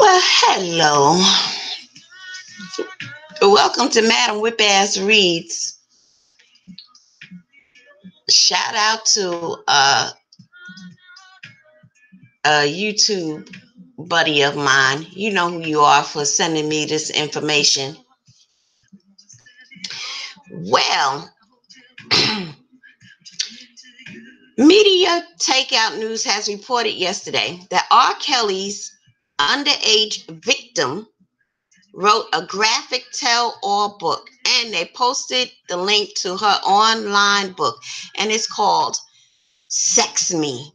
Well, hello. Welcome to Madam WhipAss Reads. Shout out to a YouTube buddy of mine. You know who you are for sending me this information. Well, Media Takeout News has reported yesterday that R. Kelly's underage victim wrote a graphic tell-all book, and they posted the link to her online book, and it's called Sex Me,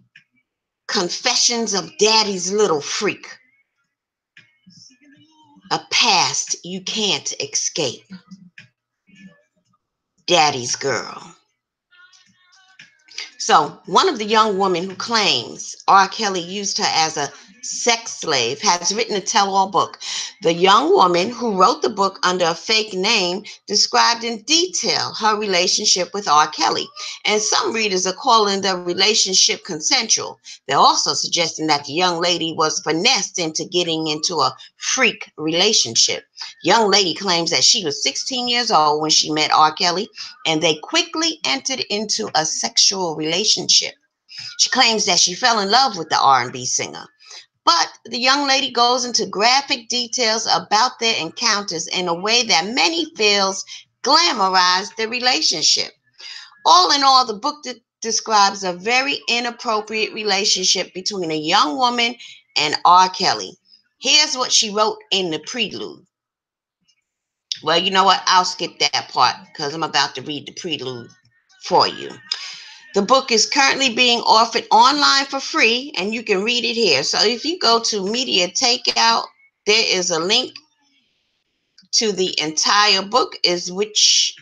Confessions of Daddy's Little Freak, a past you can't escape. Daddy's Girl. So, one of the young women who claims R. Kelly used her as a sex slave has written a tell-all book. The young woman who wrote the book under a fake name described in detail her relationship with R. Kelly, and some readers are calling the relationship consensual. They're also suggesting that the young lady was finessed into getting into a freak relationship. Young lady claims that she was 16 years old when she met R. Kelly, and they quickly entered into a sexual relationship. She claims that she fell in love with the R&B singer. But the young lady goes into graphic details about their encounters in a way that many feels glamorized the relationship. All in all, the book describes a very inappropriate relationship between a young woman and R. Kelly. Here's what she wrote in the prelude. Well, you know what? I'll skip that part because I'm about to read the prelude for you. The book is currently being offered online for free, and you can read it here. So if you go to Media Takeout, there is a link to the entire book, which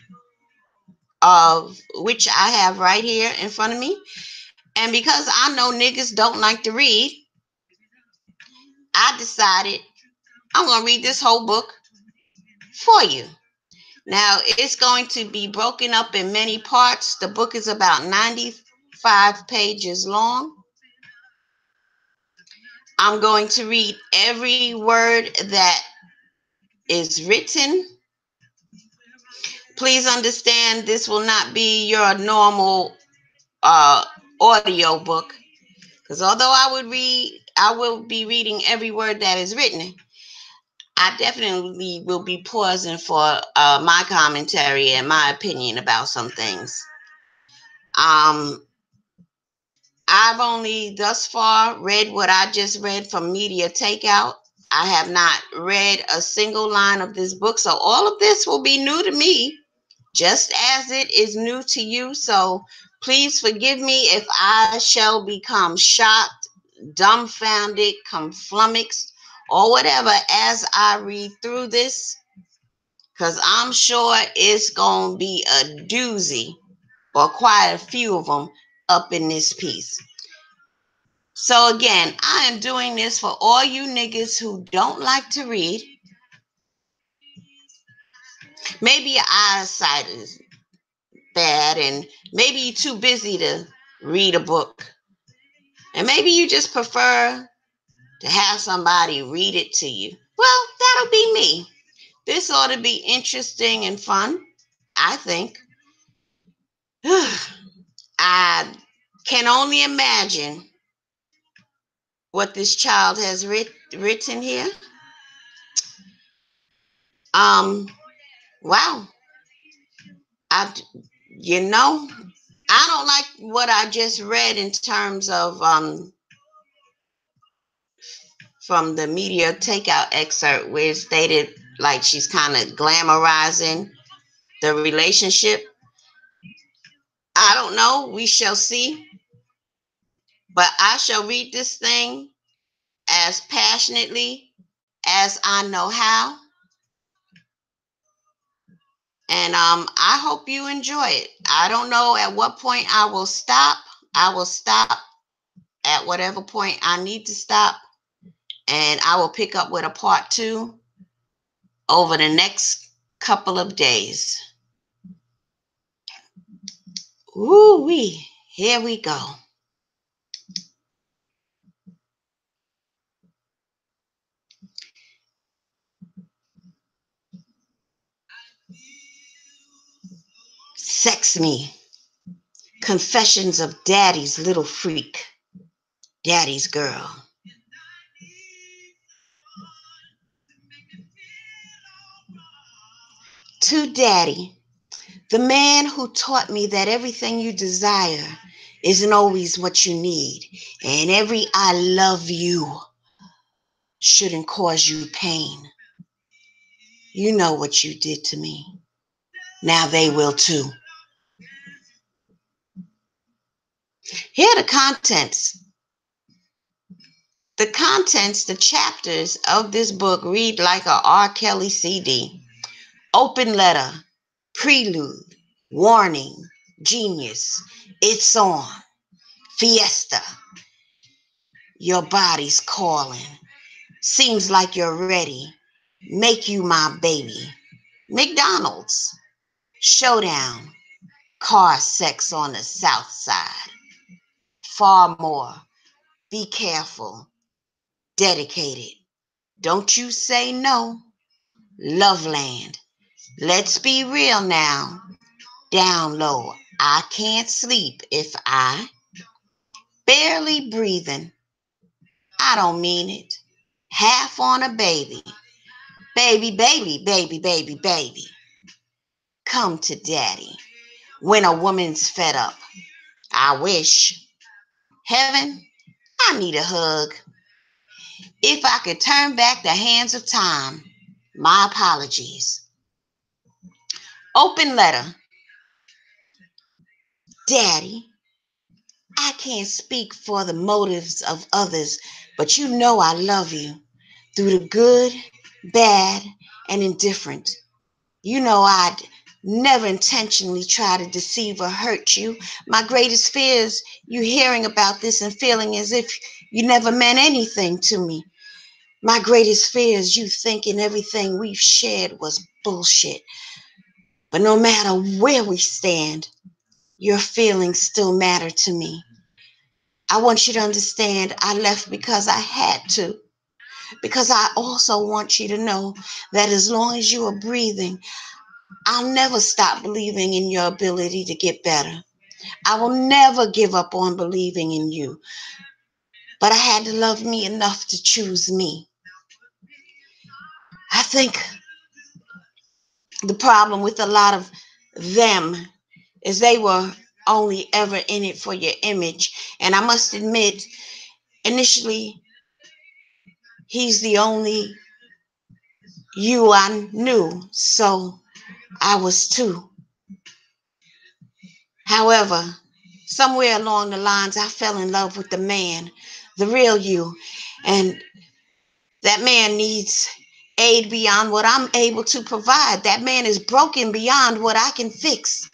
I have right here in front of me. And because I know niggas don't like to read, I decided I'm going to read this whole book for you. Now, it's going to be broken up in many parts. The book is about 95 pages long. I'm going to read every word that is written. Please understand this will not be your normal audio book, because although I will be reading every word that is written, I definitely will be pausing for my commentary and my opinion about some things. I've only thus far read what I just read from Media Takeout. I have not read a single line of this book, so all of this will be new to me, just as it is new to you. So please forgive me if I shall become shocked, dumbfounded, flummoxed, or whatever as I read through this, because I'm sure it's going to be a doozy, or quite a few of them up in this piece. So again, I am doing this for all you niggas who don't like to read. Maybe your eyesight is bad, and maybe you're too busy to read a book. And maybe you just prefer to have somebody read it to you. Well, that'll be me. This ought to be interesting and fun, I think. I can only imagine what this child has written here. Wow. I don't like what I just read in terms of from the Media Takeout excerpt, where it stated like she's kind of glamorizing the relationship. I don't know. We shall see. But I shall read this thing as passionately as I know how. And I hope you enjoy it. I don't know at what point I will stop. I will stop at whatever point I need to stop. And I will pick up with a part 2 over the next couple of days. Ooh-wee. Here we go. Sex Me. Confessions of Daddy's Little Freak. Daddy's Girl. To Daddy, the man who taught me that everything you desire isn't always what you need, and every I love you shouldn't cause you pain. You know what you did to me. Now they will too. Here are the contents. The contents, the chapters of this book read like a R. Kelly CD. Open letter, prelude, warning, genius, it's on, fiesta. Your body's calling. Seems like you're ready. Make you my baby. McDonald's. Showdown. Car sex on the south side. Far more. Be careful. Dedicated. Don't you say no. Loveland. Let's be real now. Down low. I can't sleep if I barely breathing. I don't mean it. Half on a baby. Baby, baby, baby, baby, baby. Come to daddy. When a woman's fed up. I wish. Heaven, I need a hug. If I could turn back the hands of time, my apologies. Open letter. Daddy, I can't speak for the motives of others, but you know I love you. Through the good, bad, and indifferent. You know I'd never intentionally try to deceive or hurt you. My greatest fear is you hearing about this and feeling as if you never meant anything to me. My greatest fear is you thinking everything we've shared was bullshit. But no matter where we stand, your feelings still matter to me. I want you to understand I left because I had to. Because I also want you to know that as long as you are breathing, I'll never stop believing in your ability to get better. I will never give up on believing in you. But I had to love me enough to choose me. I think the problem with a lot of them is they were only ever in it for your image. And I must admit, initially, he's the only you I knew. So I was too. However, somewhere along the lines, I fell in love with the man, the real you. And that man needs aid beyond what I'm able to provide. That man is broken beyond what I can fix.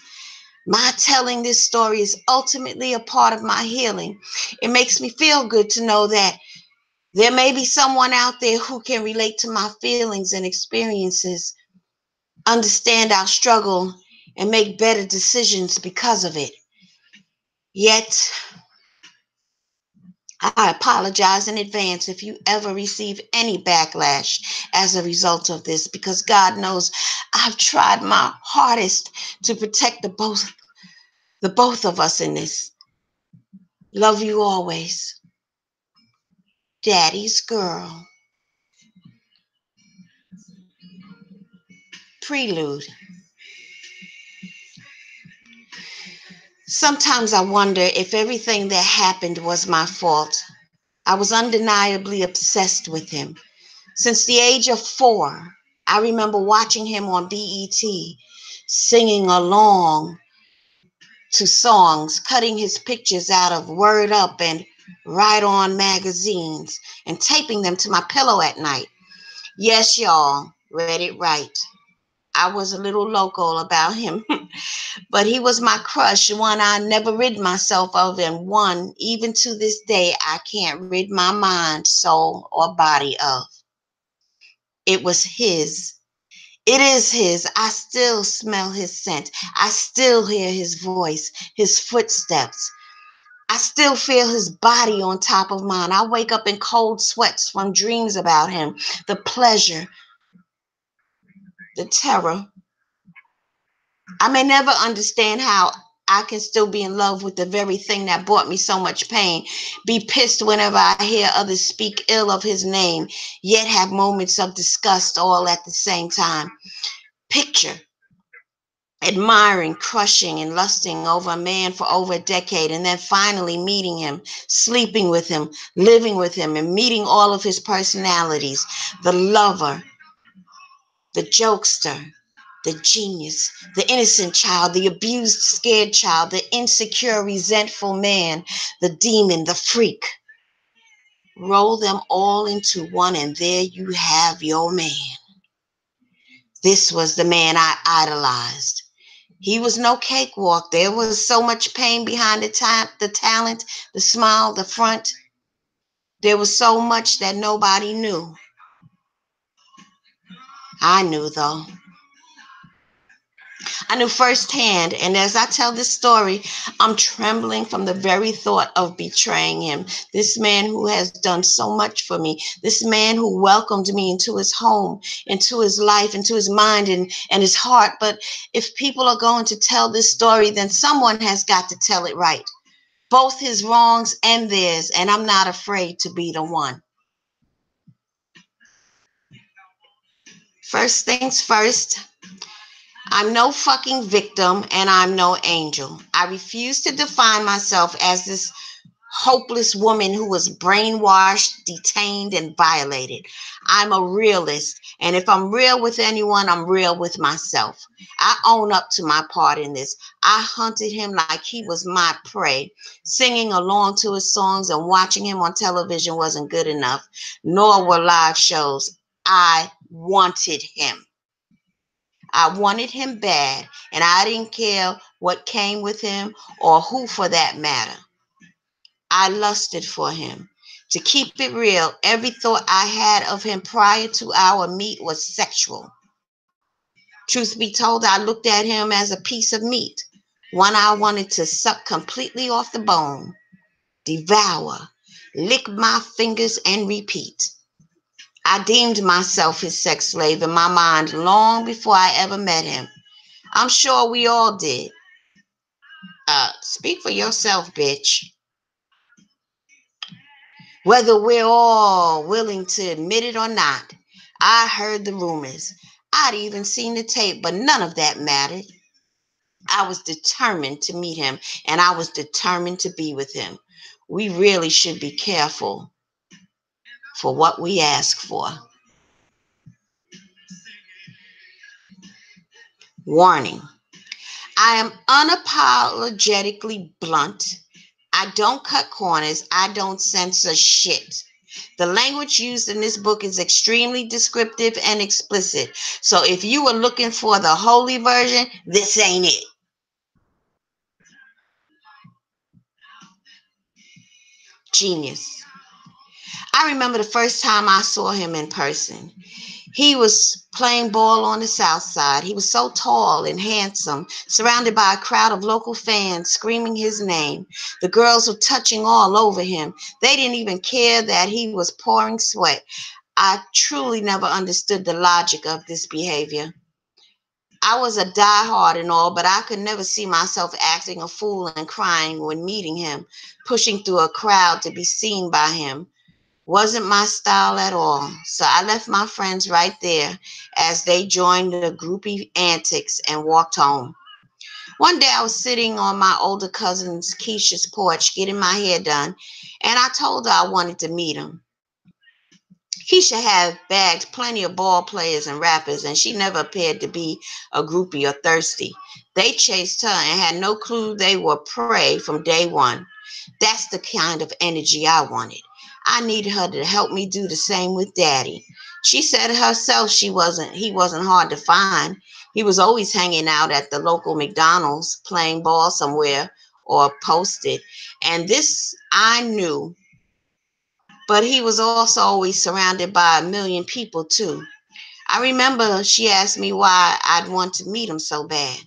My telling this story is ultimately a part of my healing. It makes me feel good to know that there may be someone out there who can relate to my feelings and experiences, understand our struggle, and make better decisions because of it. Yet, I apologize in advance if you ever receive any backlash as a result of this, because God knows I've tried my hardest to protect the both of us in this. Love you always. Daddy's Girl. Prelude. Sometimes I wonder if everything that happened was my fault. I was undeniably obsessed with him. Since the age of 4, I remember watching him on BET, singing along to songs, cutting his pictures out of Word Up and Right On magazines, and taping them to my pillow at night. Yes, y'all, read it right. I was a little local about him, but he was my crush, one I never rid myself of, and one, even to this day, I can't rid my mind, soul, or body of. It was his. It is his. I still smell his scent. I still hear his voice, his footsteps. I still feel his body on top of mine. I wake up in cold sweats from dreams about him, the pleasure, the terror, I may never understand how I can still be in love with the very thing that brought me so much pain, be pissed whenever I hear others speak ill of his name, yet have moments of disgust all at the same time. Picture admiring, crushing, and lusting over a man for over a decade, and then finally meeting him, sleeping with him, living with him, and meeting all of his personalities: the lover, the jokester, the genius, the innocent child, the abused, scared child, the insecure, resentful man, the demon, the freak. Roll them all into one, and there you have your man. This was the man I idolized. He was no cakewalk. There was so much pain behind the talent, the smile, the front. There was so much that nobody knew. I knew, though. I knew firsthand, and as I tell this story, I'm trembling from the very thought of betraying him. This man who has done so much for me, this man who welcomed me into his home, into his life, into his mind and his heart. But if people are going to tell this story, then someone has got to tell it right. Both his wrongs and theirs, and I'm not afraid to be the one. First things first, I'm no fucking victim and I'm no angel. I refuse to define myself as this hopeless woman who was brainwashed, detained, and violated. I'm a realist, and if I'm real with anyone, I'm real with myself. I own up to my part in this. I hunted him like he was my prey. Singing along to his songs and watching him on television wasn't good enough, nor were live shows. I wanted him. I wanted him bad, and I didn't care what came with him or who for that matter. I lusted for him. To keep it real, every thought I had of him prior to our meet was sexual. Truth be told, I looked at him as a piece of meat, one I wanted to suck completely off the bone, devour, lick my fingers, and repeat. I deemed myself his sex slave in my mind long before I ever met him. I'm sure we all did. Speak for yourself, bitch. Whether we're all willing to admit it or not, I heard the rumors. I'd even seen the tape, but none of that mattered. I was determined to meet him, and I was determined to be with him. We really should be careful for what we ask for. Warning. I am unapologetically blunt. I don't cut corners. I don't censor shit. The language used in this book is extremely descriptive and explicit. So if you were looking for the holy version, this ain't it. Genius. I remember the first time I saw him in person. He was playing ball on the south side. He was so tall and handsome, surrounded by a crowd of local fans screaming his name. The girls were touching all over him. They didn't even care that he was pouring sweat. I truly never understood the logic of this behavior. I was a diehard and all, but I could never see myself acting a fool and crying when meeting him, pushing through a crowd to be seen by him. Wasn't my style at all. So I left my friends right there as they joined the groupie antics and walked home. One day I was sitting on my older cousin's Keisha's porch getting my hair done, and I told her I wanted to meet him. Keisha had bagged plenty of ball players and rappers, and she never appeared to be a groupie or thirsty. They chased her and had no clue they were prey from day one. That's the kind of energy I wanted. I needed her to help me do the same with Daddy. She said herself he wasn't hard to find. He was always hanging out at the local McDonald's, playing ball somewhere or posted. And this I knew. But he was also always surrounded by a million people, too. I remember she asked me why I'd want to meet him so bad.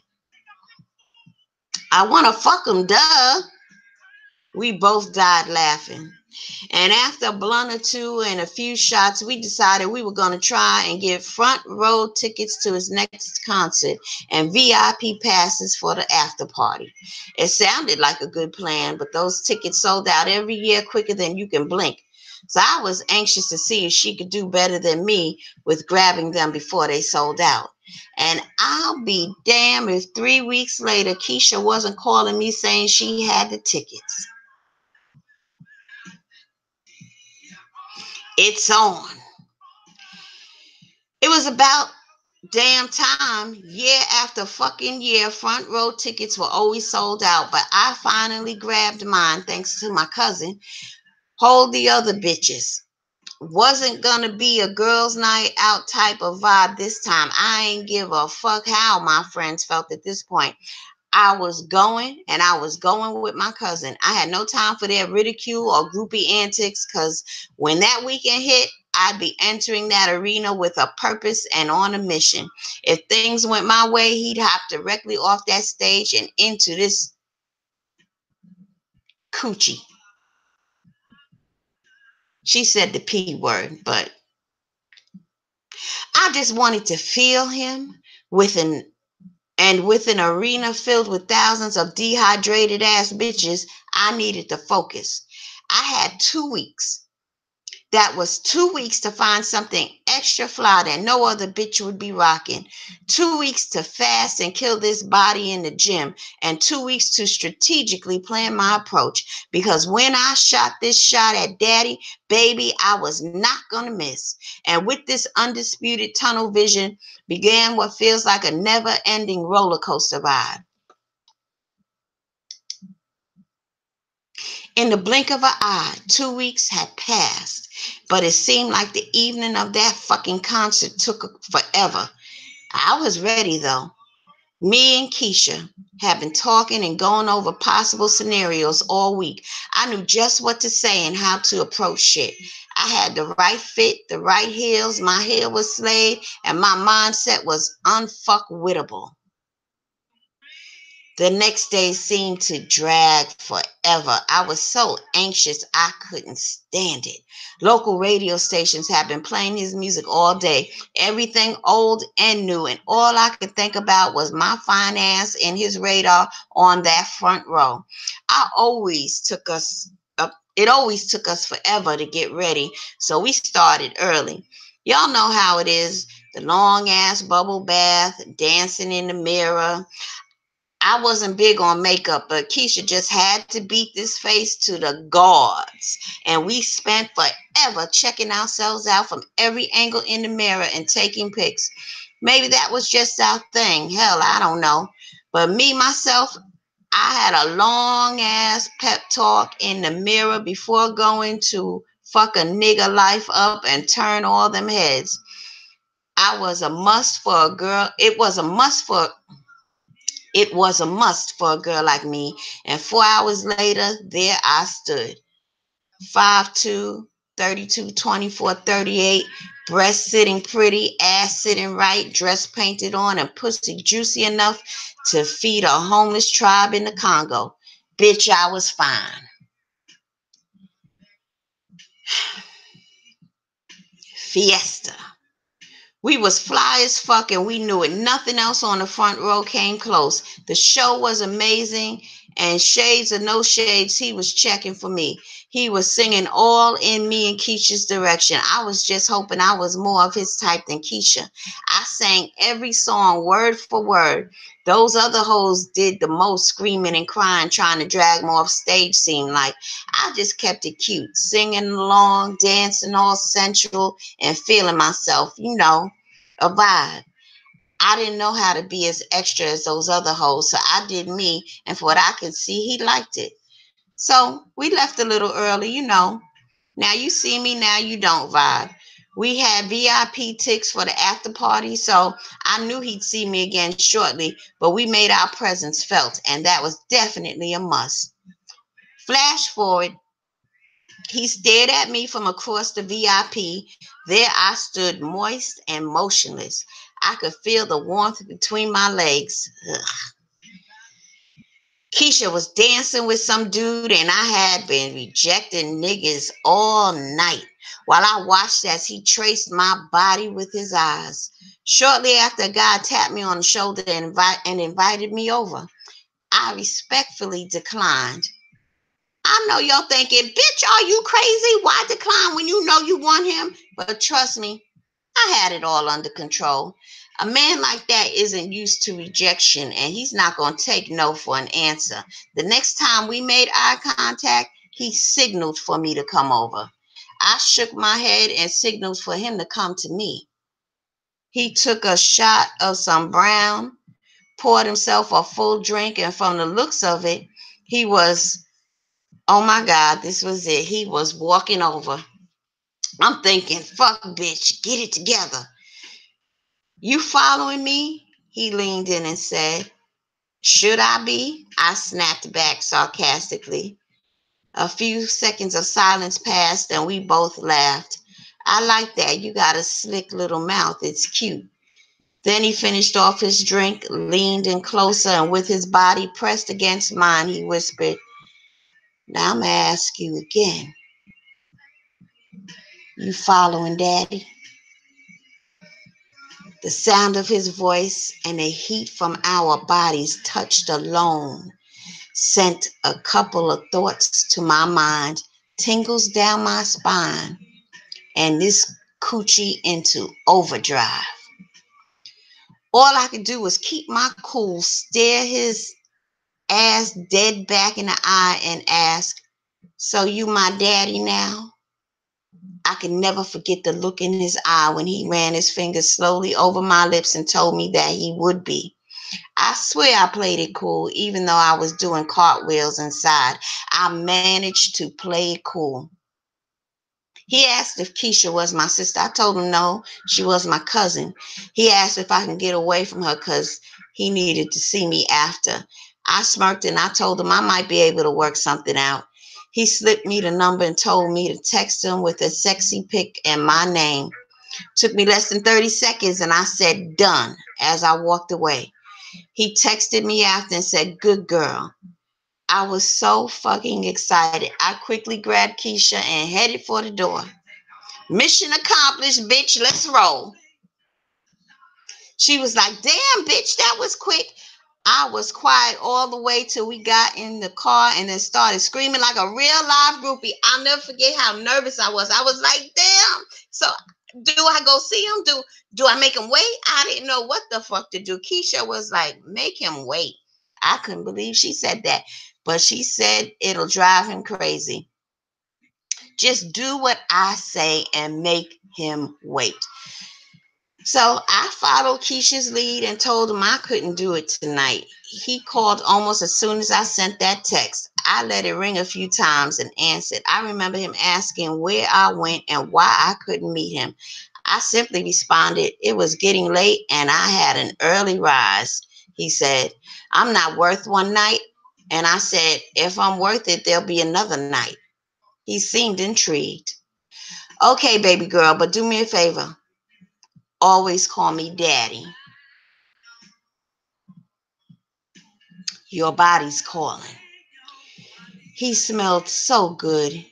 I want to fuck him, duh. We both died laughing. And after a blunt or two and a few shots, we decided we were going to try and get front row tickets to his next concert and VIP passes for the after party. It sounded like a good plan, but those tickets sold out every year quicker than you can blink. So I was anxious to see if she could do better than me with grabbing them before they sold out. And I'll be damned if 3 weeks later Keisha wasn't calling me saying she had the tickets. It's on. It was about damn time. Year after fucking year, front row tickets were always sold out, but I finally grabbed mine thanks to my cousin. Hold the other bitches. Wasn't gonna be a girls' night out type of vibe this time. I ain't give a fuck how my friends felt at this point. I was going, and I was going with my cousin. I had no time for their ridicule or groupie antics, because when that weekend hit, I'd be entering that arena with a purpose and on a mission. If things went my way, he'd hop directly off that stage and into this coochie. She said the P word, but I just wanted to feel him with an arena filled with thousands of dehydrated ass bitches. I needed to focus. I had 2 weeks. That was 2 weeks to find something extra fly that no other bitch would be rocking. 2 weeks to fast and kill this body in the gym. And 2 weeks to strategically plan my approach. Because when I shot this shot at daddy, baby, I was not going to miss. And with this undisputed tunnel vision began what feels like a never-ending roller coaster ride. In the blink of an eye, 2 weeks had passed, but it seemed like the evening of that fucking concert took forever. I was ready though. Me and Keisha had been talking and going over possible scenarios all week. I knew just what to say and how to approach shit. I had the right fit, the right heels, my hair was slayed, and my mindset was unfuckwittable. The next day seemed to drag forever. I was so anxious I couldn't stand it. Local radio stations had been playing his music all day, everything old and new, and all I could think about was my fine ass and his radar on that front row. It always took us forever to get ready, so we started early. Y'all know how it is, the long ass bubble bath, dancing in the mirror. I wasn't big on makeup, but Keisha just had to beat this face to the gods. And we spent forever checking ourselves out from every angle in the mirror and taking pics. Maybe that was just our thing. Hell, I don't know. But me, myself, I had a long ass pep talk in the mirror before going to fuck a nigga life up and turn all them heads. I was a must for a girl. It was a must for a girl like me. And 4 hours later, there I stood. 5'2", 32, 24, 38, breast sitting pretty, ass sitting right, dress painted on, and pussy juicy enough to feed a homeless tribe in the Congo. Bitch, I was fine. Fiesta. We was fly as fuck and we knew it. Nothing else on the front row came close. The show was amazing, and shades or no shades, he was checking for me. He was singing all in me and Keisha's direction. I was just hoping I was more of his type than Keisha. I sang every song word for word. Those other hoes did the most screaming and crying, trying to drag me off stage, seemed like. I just kept it cute, singing along, dancing all sensual, and feeling myself, a vibe. I didn't know how to be as extra as those other hoes, so I did me, and for what I could see, he liked it. So we left a little early. Now you see me, now you don't vibe. We had VIP tickets for the after party, so I knew he'd see me again shortly, but we made our presence felt, and that was definitely a must. Flash forward, he stared at me from across the VIP. There I stood, moist and motionless. I could feel the warmth between my legs. Ugh. Keisha was dancing with some dude, and I had been rejecting niggas all night while I watched as he traced my body with his eyes. Shortly after, a guy tapped me on the shoulder and invited me over. I respectfully declined. I know y'all thinking, bitch, are you crazy? Why decline when you know you want him? But trust me, I had it all under control. A man like that isn't used to rejection, and he's not going to take no for an answer. The next time we made eye contact, he signaled for me to come over. I shook my head and signaled for him to come to me. He took a shot of some brown, poured himself a full drink, and from the looks of it, he was, oh my God, this was it. He was walking over. I'm thinking, fuck, bitch, get it together. You following me? He leaned in and said. Should I be? I snapped back sarcastically. A few seconds of silence passed and we both laughed. I like that. You got a slick little mouth. It's cute. Then he finished off his drink, leaned in closer, and with his body pressed against mine, he whispered, now I'm going to ask you again. You following Daddy? The sound of his voice and the heat from our bodies touched alone sent a couple of thoughts to my mind, tingles down my spine, and this coochie into overdrive. All I could do was keep my cool, stare his ass dead back in the eye, and ask, so you my daddy now? I could never forget the look in his eye when he ran his fingers slowly over my lips and told me that he would be. I swear I played it cool, even though I was doing cartwheels inside. I managed to play it cool. He asked if Keisha was my sister. I told him no, she was my cousin. He asked if I can get away from her because he needed to see me after. I smirked and I told him I might be able to work something out. He slipped me the number and told me to text him with a sexy pic and my name. Took me less than 30 seconds and I said done as I walked away. He texted me after and said, good girl. I was so fucking excited. I quickly grabbed Keisha and headed for the door. Mission accomplished, bitch. Let's roll. She was like, damn, bitch, that was quick. I was quiet all the way till we got in the car and then started screaming like a real live groupie. I'll never forget how nervous I was. I was like, damn. So do I go see him? Do I make him wait? I didn't know what the fuck to do. Keisha was like, make him wait. I couldn't believe she said that. But she said it'll drive him crazy. Just do what I say and make him wait. So I followed Keisha's lead and told him I couldn't do it tonight. He called almost as soon as I sent that text. I let it ring a few times and answered. I remember him asking where I went and why I couldn't meet him. I simply responded, it was getting late and I had an early rise. He said, I'm not worth one night. And I said, if I'm worth it, there'll be another night. He seemed intrigued. Okay, baby girl, but do me a favor. Always call me daddy. Your body's calling. He smelled so good.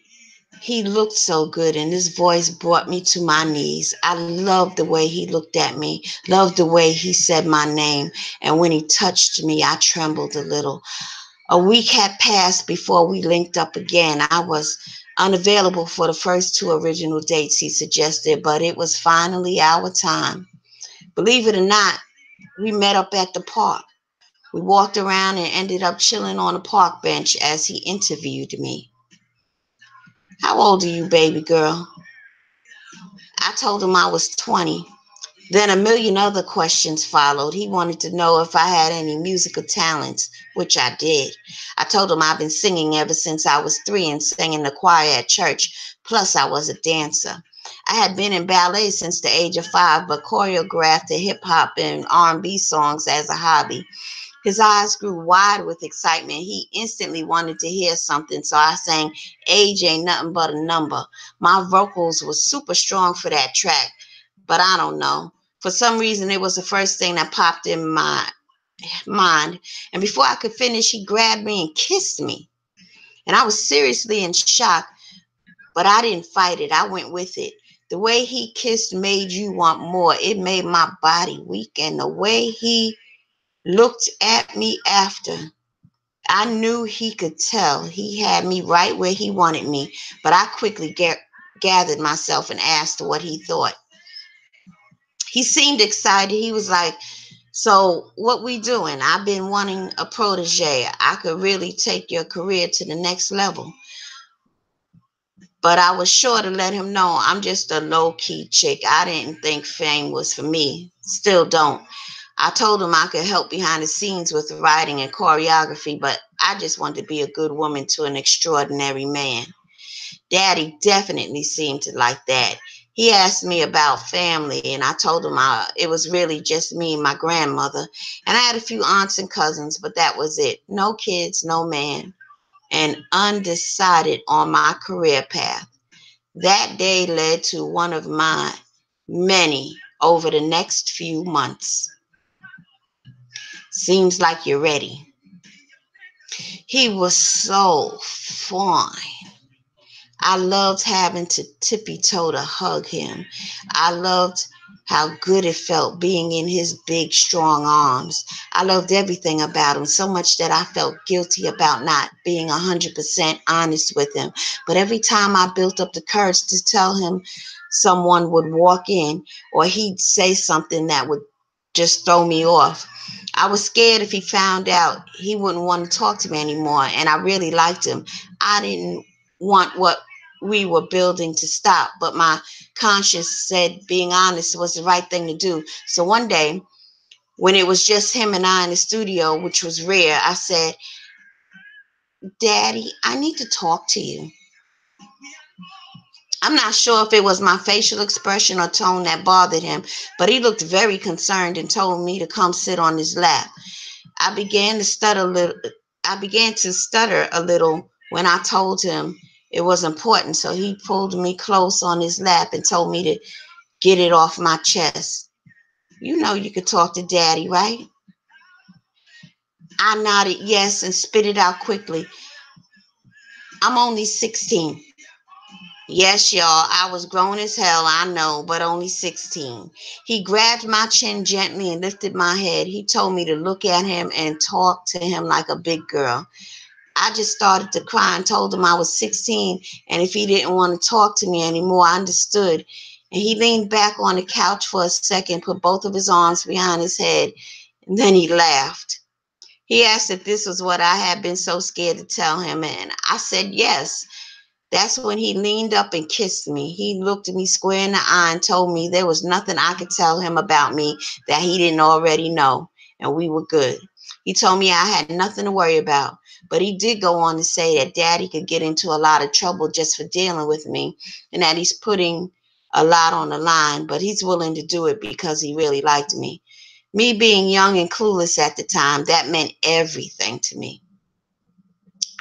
He looked so good, and his voice brought me to my knees. I loved the way he looked at me, loved the way he said my name, and when he touched me, I trembled a little. A week had passed before we linked up again. I was unavailable for the first two original dates he suggested, but it was finally our time. Believe it or not, we met up at the park. We walked around and ended up chilling on a park bench as he interviewed me. How old are you, baby girl? I told him I was 20. Then a million other questions followed. He wanted to know if I had any musical talents, which I did. I told him I've been singing ever since I was 3 and sang in the choir at church. Plus, I was a dancer. I had been in ballet since the age of 5, but choreographed the hip-hop and R&B songs as a hobby. His eyes grew wide with excitement. He instantly wanted to hear something, so I sang Age Ain't Nothing But a Number. My vocals were super strong for that track, but I don't know. For some reason, it was the first thing that popped in my mind. And before I could finish, he grabbed me and kissed me. And I was seriously in shock, but I didn't fight it. I went with it. The way he kissed made you want more. It made my body weak. And the way he looked at me after, I knew he could tell. He had me right where he wanted me. But I quickly gathered myself and asked what he thought. He seemed excited. He was like, so what we doing? I've been wanting a protege. I could really take your career to the next level. But I was sure to let him know I'm just a low-key chick. I didn't think fame was for me. Still don't. I told him I could help behind the scenes with writing and choreography, but I just wanted to be a good woman to an extraordinary man. Daddy definitely seemed to like that. He asked me about family, and I told him it was really just me and my grandmother. And I had a few aunts and cousins, but that was it. No kids, no man, and undecided on my career path. That day led to one of my many over the next few months. Seems like you're ready. He was so fine. I loved having to tippy-toe to hug him. I loved how good it felt being in his big, strong arms. I loved everything about him so much that I felt guilty about not being 100% honest with him. But every time I built up the courage to tell him, someone would walk in or he'd say something that would just throw me off. I was scared if he found out he wouldn't want to talk to me anymore, and I really liked him. I didn't want what we were building to stop, but my conscience said being honest was the right thing to do. So one day, when it was just him and I in the studio, which was rare, I said, Daddy, I need to talk to you. I'm not sure if it was my facial expression or tone that bothered him, but he looked very concerned and told me to come sit on his lap. I began to stutter a little. I began to stutter a little when I told him it was important. So he pulled me close on his lap and told me to get it off my chest. You know you could talk to Daddy, right? I nodded yes and spit it out quickly. I'm only 16. Yes, y'all, I was grown as hell, I know, but only 16. He grabbed my chin gently and lifted my head. He told me to look at him and talk to him like a big girl. I just started to cry and told him I was 16, and if he didn't want to talk to me anymore, I understood. And he leaned back on the couch for a second, put both of his arms behind his head, and then he laughed. He asked if this was what I had been so scared to tell him, and I said yes. That's when he leaned up and kissed me. He looked at me square in the eye and told me there was nothing I could tell him about me that he didn't already know, and we were good. He told me I had nothing to worry about, but he did go on to say that Daddy could get into a lot of trouble just for dealing with me, and that he's putting a lot on the line, but he's willing to do it because he really liked me. Me being young and clueless at the time, that meant everything to me.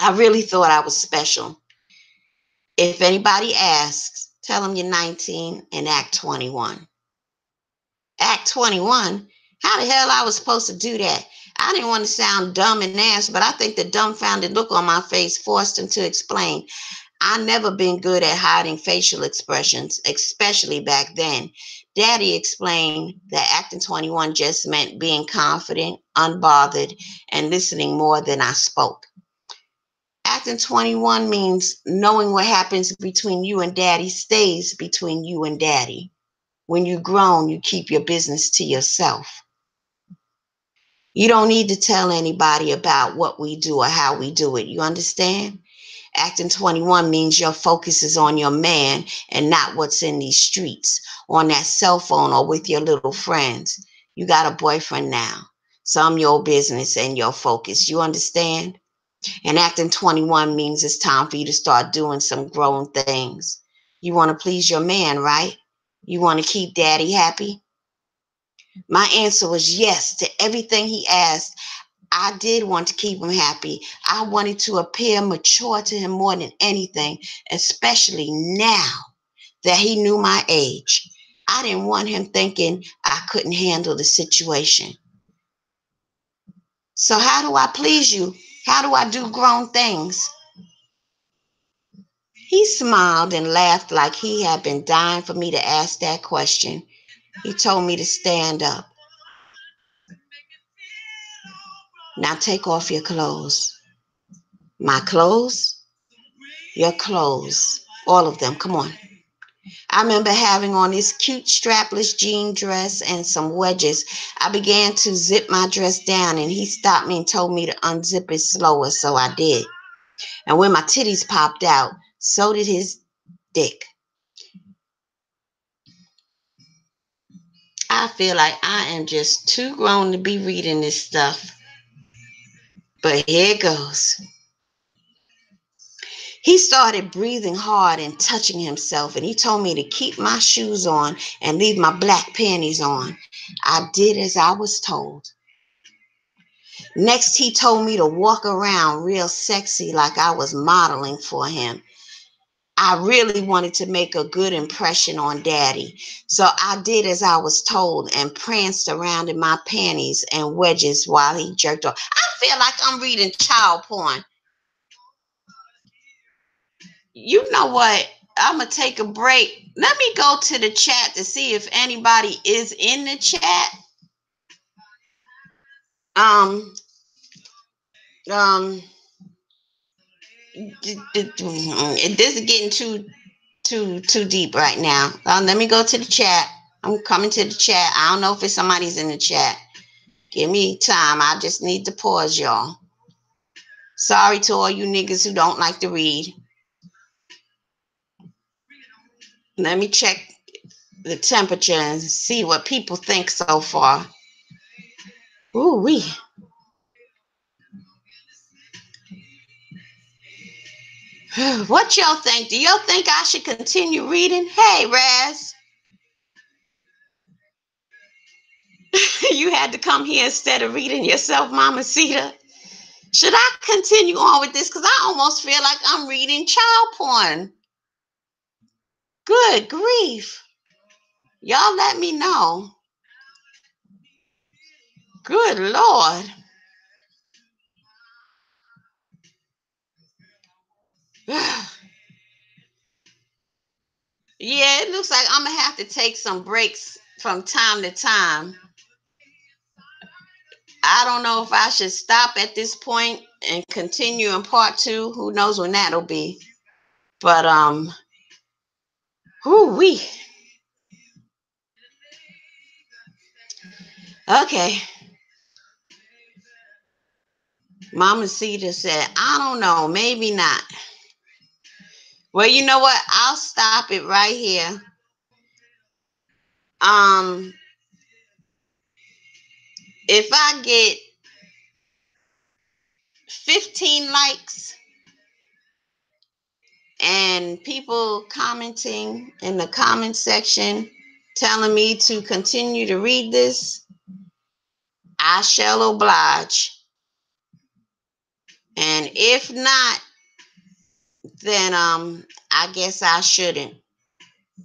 I really thought I was special. If anybody asks, tell them you're 19 and act 21. Act 21? How the hell I was supposed to do that? I didn't want to sound dumb and ask, but I think the dumbfounded look on my face forced him to explain. I never been good at hiding facial expressions, especially back then. Daddy explained that acting 21 just meant being confident, unbothered, and listening more than I spoke. Acting 21 means knowing what happens between you and Daddy stays between you and Daddy. When you're grown, you keep your business to yourself. You don't need to tell anybody about what we do or how we do it. You understand? Acting 21 means your focus is on your man and not what's in these streets, on that cell phone or with your little friends. You got a boyfriend now. Some your business and your focus. You understand? And acting 21 means it's time for you to start doing some grown things. You want to please your man, right? You want to keep Daddy happy? My answer was yes to everything he asked. I did want to keep him happy. I wanted to appear mature to him more than anything, especially now that he knew my age. I didn't want him thinking I couldn't handle the situation. So how do I please you? How do I do grown things? He smiled and laughed like he had been dying for me to ask that question. He told me to stand up. Now take off your clothes. My clothes? Your clothes. All of them. Come on. I remember having on this cute strapless jean dress and some wedges. I began to zip my dress down, and he stopped me and told me to unzip it slower, so I did. And when my titties popped out, so did his dick. I feel like I am just too grown to be reading this stuff. But here it goes. He started breathing hard and touching himself, and he told me to keep my shoes on and leave my black panties on. I did as I was told. Next, he told me to walk around real sexy like I was modeling for him. I really wanted to make a good impression on Daddy, so I did as I was told and pranced around in my panties and wedges while he jerked off. I feel like I'm reading child porn. You know what? I'm going to take a break. Let me go to the chat to see if anybody is in the chat. Um, um, this is getting too deep right now. Let me go to the chat. I'm coming to the chat. I don't know if it's somebody's in the chat. Give me time. I just need to pause, y'all. Sorry to all you niggas who don't like to read. Let me check the temperature and see what people think so far. Ooh wee. What y'all think? Do y'all think I should continue reading? Hey, Raz. You had to come here instead of reading yourself, Mama Sita. Should I continue on with this? Because I almost feel like I'm reading child porn. Good grief. Y'all let me know. Good Lord. Yeah, it looks like I'm going to have to take some breaks from time to time. I don't know if I should stop at this point and continue in part 2. Who knows when that'll be. But, whoo-wee. Okay. Mama Cedar said, I don't know, maybe not. Well, you know what? I'll stop it right here. If I get 15 likes and people commenting in the comment section telling me to continue to read this, I shall oblige. And if not, then I guess I shouldn't.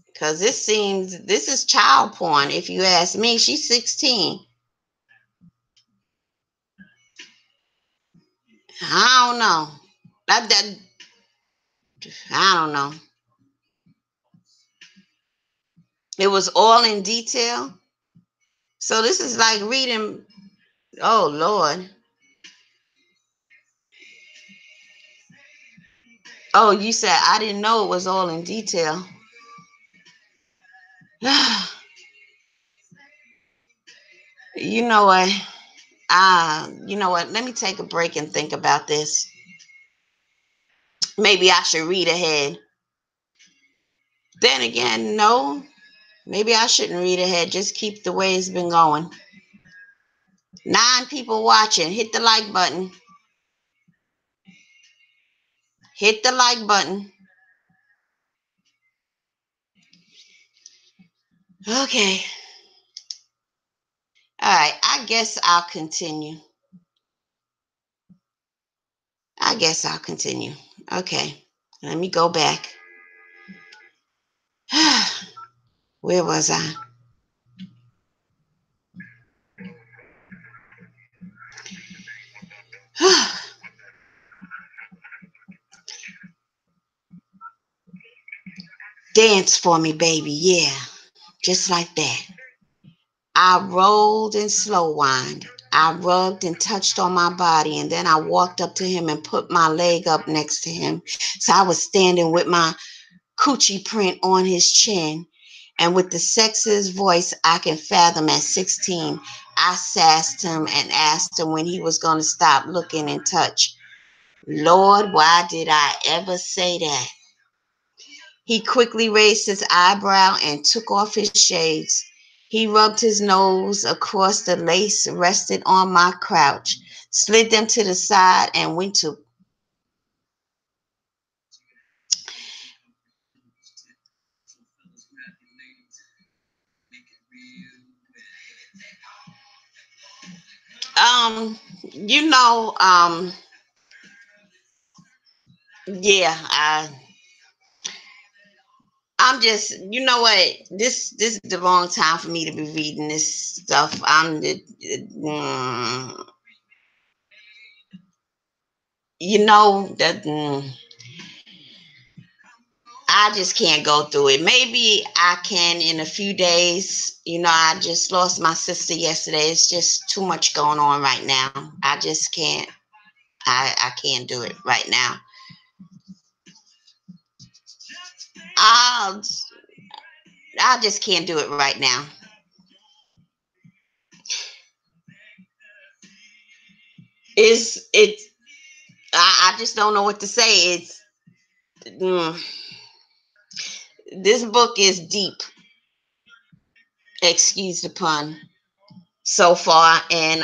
Because this is child porn. If you ask me, she's 16. I don't know. I don't know. It was all in detail. So this is like reading. Oh, Lord. Oh, you said I didn't know it was all in detail. You know what? You know what? Let me take a break and think about this. Maybe I should read ahead. Then again, no. Maybe I shouldn't read ahead. Just keep the way it's been going. 9 people watching. Hit the like button. Hit the like button. Okay. All right. I guess I'll continue. Okay. Let me go back. Where was I? Dance for me, baby. Yeah, just like that. I rolled and slow wind. I rubbed and touched on my body, and then I walked up to him and put my leg up next to him. So I was standing with my coochie print on his chin, and with the sexiest voice I can fathom at 16, I sassed him and asked him when he was going to stop looking and touch. Lord, why did I ever say that? He quickly raised his eyebrow and took off his shades. He rubbed his nose across the lace rested on my crouch, slid them to the side, and went to you know, yeah, I'm just, you know what, this is the wrong time for me to be reading this stuff. You know that. I just can't go through it. Maybe I can in a few days. You know, I just lost my sister yesterday. It's just too much going on right now. I just can't. I can't do it right now. I I just can't do it right now. It's it. I just don't know what to say. Mm, this book is deep. Excuse the pun. So far, and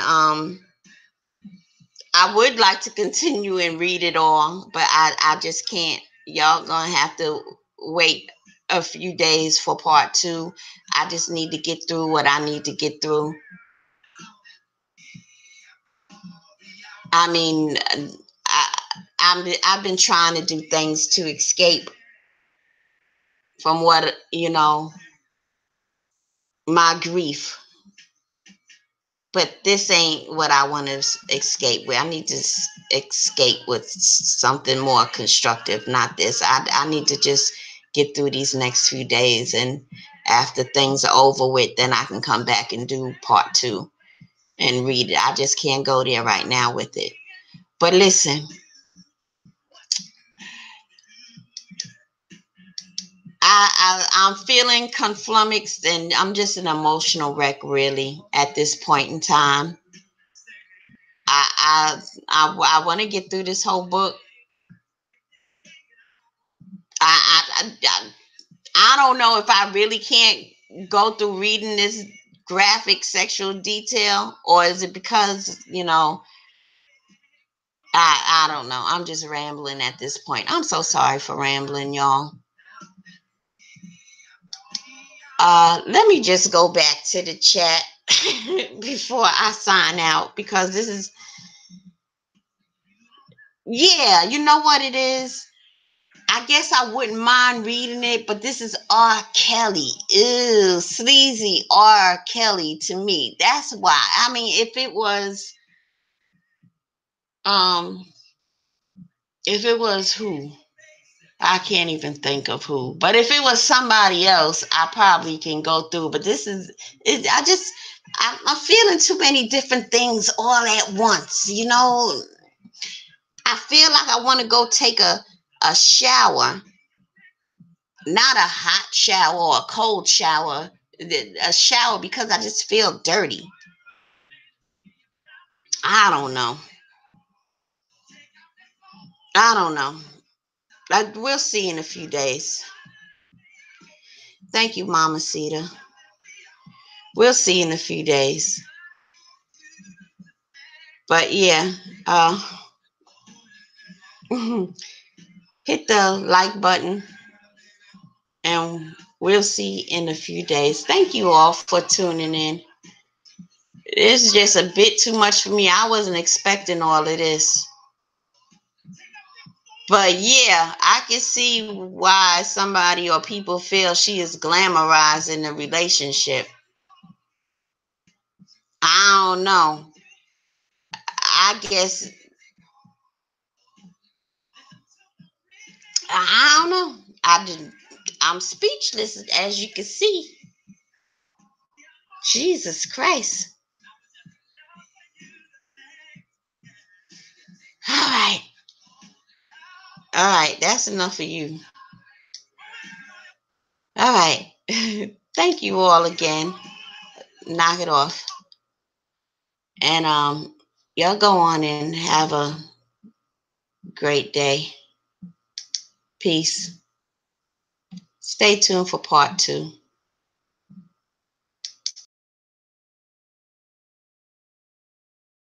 I would like to continue and read it all, but I just can't. Y'all gonna have to wait a few days for part two. I just need to get through what I need to get through. I mean, I've been trying to do things to escape from what, my grief, but this ain't what I want to escape with. I need to escape with something more constructive, not this. I need to just get through these next few days, and after things are over with, then I can come back and do part two and read it. I just can't go there right now with it. But listen, I'm feeling conflummoxed, and I'm just an emotional wreck, really, at this point in time. I want to get through this whole book. I don't know if I really can't go through reading this graphic sexual detail, or is it because, I don't know. I'm just rambling at this point. I'm so sorry for rambling, y'all. Let me just go back to the chat before I sign out, because this is, yeah, you know what it is? I guess I wouldn't mind reading it, but this is R. Kelly. Ew, sleazy R. Kelly to me. That's why. I mean, um, if it was who? I can't even think of who. But if it was somebody else, I probably can go through. But this is, I'm feeling too many different things all at once. I feel like I want to go take a shower, not a hot shower or a cold shower, a shower, because I just feel dirty. I don't know. I don't know. We'll see in a few days. Thank you, Mama Sita. We'll see in a few days. But yeah, hit the like button, and we'll see in a few days. Thank you all for tuning in. It's just a bit too much for me. I wasn't expecting all of this. But yeah, I can see why somebody or people feel she is glamorizing the relationship. I don't know. I guess, I don't know. I'm speechless, as you can see. Jesus Christ. All right. All right. That's enough for you. All right. Thank you all again. Knock it off. And y'all go on and have a great day. Peace. Stay tuned for part 2.